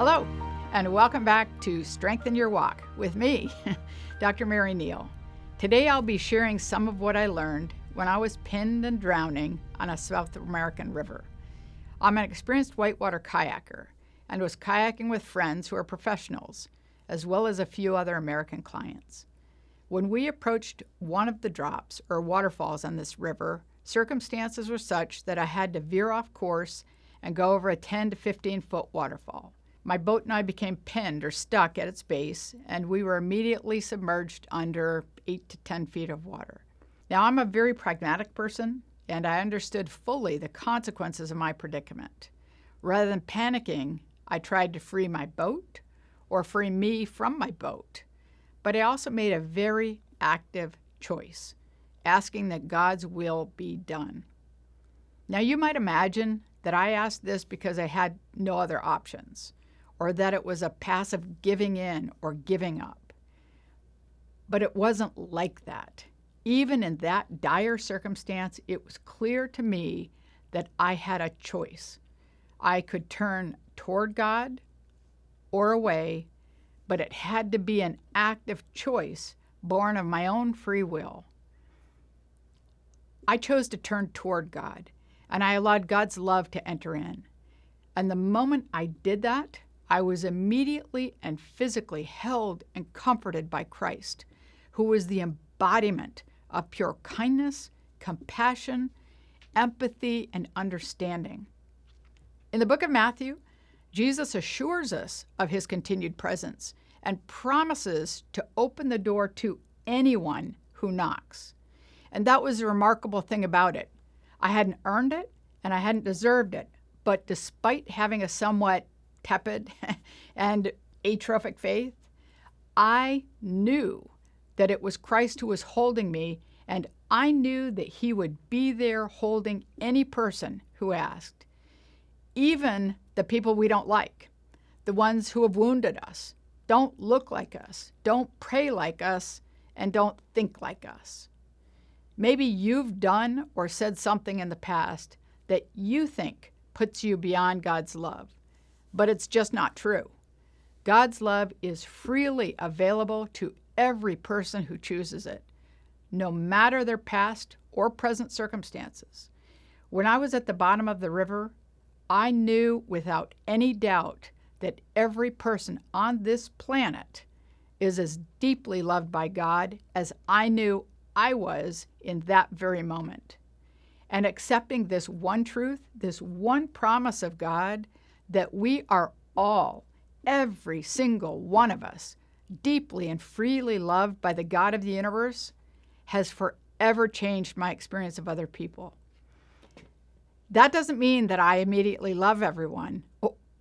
Hello, and welcome back to Strengthen Your Walk with me, Dr. Mary Neal. Today I'll be sharing some of what I learned when I was pinned and drowning on a South American river. I'm an experienced whitewater kayaker and was kayaking with friends who are professionals, as well as a few other American clients. When we approached one of the drops or waterfalls on this river, circumstances were such that I had to veer off course and go over a 10 to 15 foot waterfall. My boat and I became pinned or stuck at its base, and we were immediately submerged under 8 to 10 feet of water. Now, I'm a very pragmatic person, and I understood fully the consequences of my predicament. Rather than panicking, I tried to free my boat or free me from my boat. But I also made a very active choice, asking that God's will be done. Now, you might imagine that I asked this because I had no other options, or that it was a passive giving in or giving up. But it wasn't like that. Even in that dire circumstance, it was clear to me that I had a choice. I could turn toward God or away, but it had to be an active choice born of my own free will. I chose to turn toward God, and I allowed God's love to enter in. And the moment I did that, I was immediately and physically held and comforted by Christ, who was the embodiment of pure kindness, compassion, empathy, and understanding. In the book of Matthew, Jesus assures us of his continued presence and promises to open the door to anyone who knocks. And that was the remarkable thing about it. I hadn't earned it and I hadn't deserved it, but despite having a somewhat tepid and atrophic faith, I knew that it was Christ who was holding me, and I knew that he would be there holding any person who asked, even the people we don't like, the ones who have wounded us, don't look like us, don't pray like us, and don't think like us. Maybe you've done or said something in the past that you think puts you beyond God's love, but it's just not true. God's love is freely available to every person who chooses it, no matter their past or present circumstances. When I was at the bottom of the river, I knew without any doubt that every person on this planet is as deeply loved by God as I knew I was in that very moment. And accepting this one truth, this one promise of God, that we are all, every single one of us, deeply and freely loved by the God of the universe, has forever changed my experience of other people. That doesn't mean that I immediately love everyone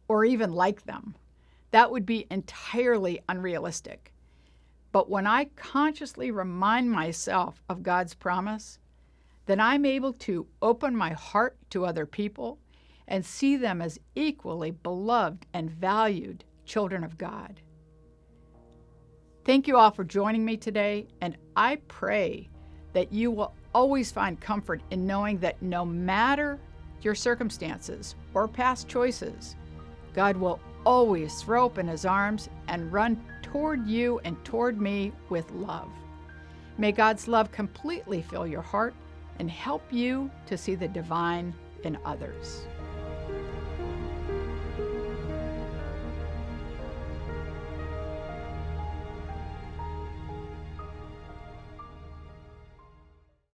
or even like them. That would be entirely unrealistic. But when I consciously remind myself of God's promise, then I'm able to open my heart to other people and see them as equally beloved and valued children of God. Thank you all for joining me today, and I pray that you will always find comfort in knowing that no matter your circumstances or past choices, God will always throw open his arms and run toward you and toward me with love. May God's love completely fill your heart and help you to see the divine in others.